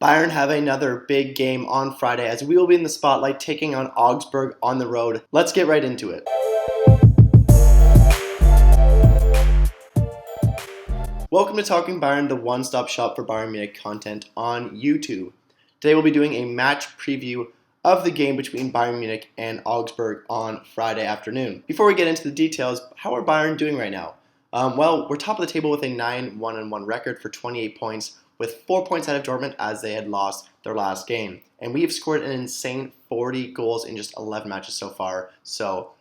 Bayern have another big game on Friday as we will be in the spotlight taking on Augsburg on the road. Let's get right into it. Welcome to Talking Bayern, the one-stop shop for Bayern Munich content on YouTube. Today we'll be doing a match preview of the game between Bayern Munich and Augsburg on Friday afternoon. Before we get into the details, how are Bayern doing right now? Well, we're top of the table with a 9-1-1 record for 28 points, with 4 points out of Dortmund as they had lost their last game. And we have scored an insane 40 goals in just 11 matches so far. So,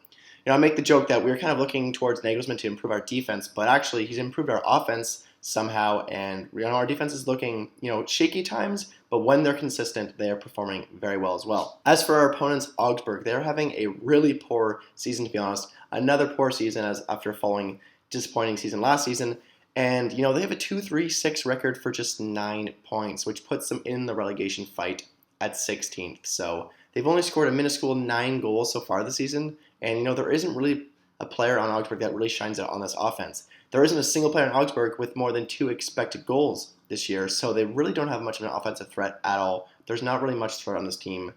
I make the joke that we're kind of looking towards Nagelsmann to improve our defense, but actually he's improved our offense somehow, and our defense is looking, shaky times, but when they're consistent, they are performing very well as well. As for our opponents, Augsburg, they're having a really poor season, to be honest. Another poor season as after following disappointing season last season. And, they have a 2-3-6 record for just 9 points, which puts them in the relegation fight at 16th. So they've only scored a minuscule 9 goals so far this season. And, there isn't really a player on Augsburg that really shines out on this offense. There isn't a single player in Augsburg with more than 2 expected goals this year. So they really don't have much of an offensive threat at all. There's not really much threat on this team.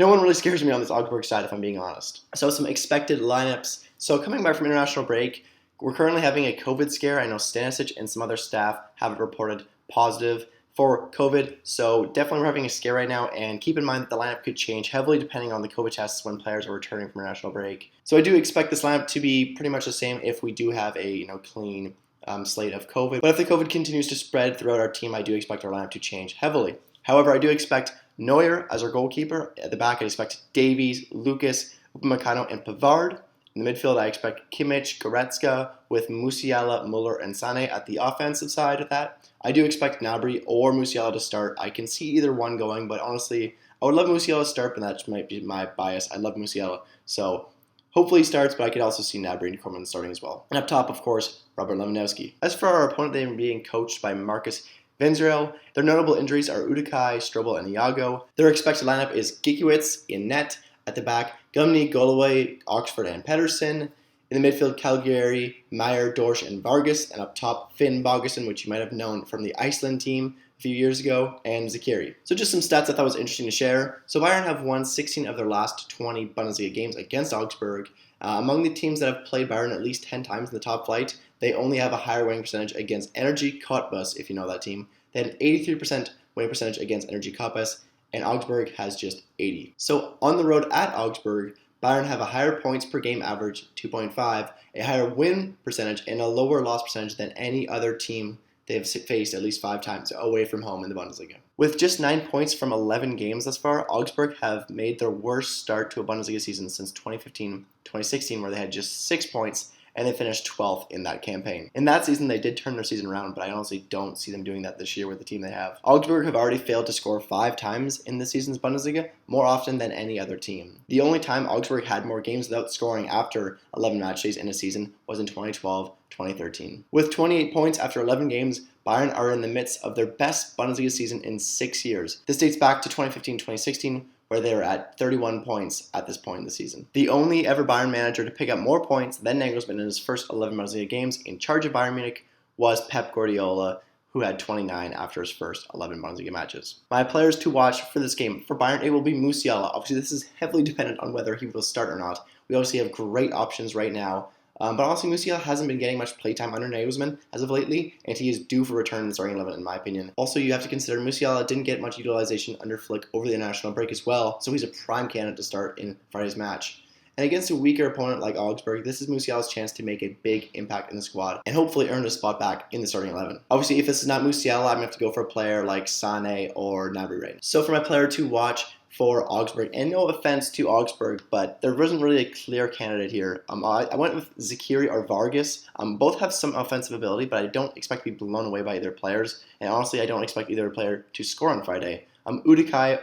No one really scares me on this Augsburg side, if I'm being honest. So some expected lineups. So coming back from international break, we're currently having a COVID scare. I know Stanisic and some other staff have reported positive for COVID, so definitely we're having a scare right now, and keep in mind that the lineup could change heavily depending on the COVID tests when players are returning from international break. So I do expect this lineup to be pretty much the same if we do have a clean slate of COVID. But if the COVID continues to spread throughout our team, I do expect our lineup to change heavily. However, I do expect Neuer as our goalkeeper. At the back, I expect Davies, Lucas, Upamecano, and Pavard. In the midfield, I expect Kimmich, Goretzka, with Musiala, Muller, and Sané at the offensive side of that. I do expect Gnabry or Musiala to start. I can see either one going, but honestly, I would love Musiala to start, but that might be my bias. I love Musiala, so hopefully he starts, but I could also see Gnabry and Coman starting as well. And up top, of course, Robert Lewandowski. As for our opponent, they are being coached by Marcus Wenzerl. Their notable injuries are Udukai, Strobel, and Iago. Their expected lineup is Gikiewicz in net. At the back, Gumny, Goloway, Oxford, and Pedersen. In the midfield, Calgary, Meyer, Dorsch, and Vargas. And up top, Finn Bogason, which you might have known from the Iceland team a few years ago, and Zakiri. So just some stats I thought was interesting to share. So Bayern have won 16 of their last 20 Bundesliga games against Augsburg. Among the teams that have played Bayern at least 10 times in the top flight, they only have a higher winning percentage against Energy Cottbus, if you know that team. They had an 83% winning percentage against Energy Cottbus, and Augsburg has just 80. So on the road at Augsburg, Bayern have a higher points per game average, 2.5, a higher win percentage, and a lower loss percentage than any other team they have faced at least 5 times away from home in the Bundesliga. With just 9 points from 11 games thus far, Augsburg have made their worst start to a Bundesliga season since 2015-2016, where they had just 6 points, and they finished 12th in that campaign. In that season, they did turn their season around, but I honestly don't see them doing that this year with the team they have. Augsburg have already failed to score 5 times in this season's Bundesliga, more often than any other team. The only time Augsburg had more games without scoring after 11 match days in a season was in 2012-2013. With 28 points after 11 games, Bayern are in the midst of their best Bundesliga season in 6 years. This dates back to 2015-2016, where they were at 31 points at this point in the season. The only ever Bayern manager to pick up more points than Nagelsmann in his first 11 Bundesliga games in charge of Bayern Munich was Pep Guardiola, who had 29 after his first 11 Bundesliga matches. My players to watch for this game, for Bayern, it will be Musiala. Obviously, this is heavily dependent on whether he will start or not. We obviously have great options right now, but honestly, Musiala hasn't been getting much playtime under Nagelsmann as of lately, and he is due for return in the starting 11 in my opinion. Also, you have to consider Musiala didn't get much utilization under Flick over the international break as well, so he's a prime candidate to start in Friday's match. And against a weaker opponent like Augsburg, this is Musiala's chance to make a big impact in the squad and hopefully earn a spot back in the starting 11. Obviously, if this is not Musiala, I'm going to have to go for a player like Sané or Gnabry right now. So for my player to watch for Augsburg, and no offense to Augsburg, but there wasn't really a clear candidate here. I went with Zakiri or Vargas. Both have some offensive ability, but I don't expect to be blown away by either players, and honestly, I don't expect either player to score on Friday. Udukai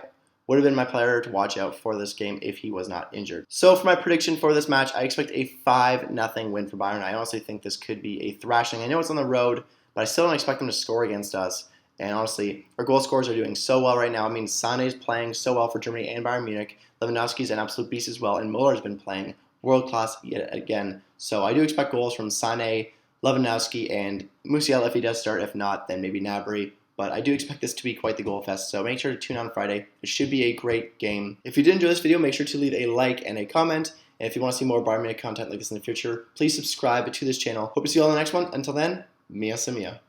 would have been my player to watch out for this game if he was not injured. So for my prediction for this match, I expect a 5-0 win for Bayern. I honestly think this could be a thrashing. I know it's on the road, but I still don't expect them to score against us. And honestly, our goal scorers are doing so well right now. I mean, Sané is playing so well for Germany and Bayern Munich. Lewandowski's an absolute beast as well, and Muller's been playing world-class yet again. So I do expect goals from Sané, Lewandowski, and Musiala if he does start. If not, then maybe Gnabry But I do expect this to be quite the goal fest, so make sure to tune on Friday. It should be a great game. If you did enjoy this video, make sure to leave a like and a comment. And if you want to see more Bayern Munich content like this in the future, please subscribe to this channel. Hope to see you all in the next one. Until then, Mia Samia.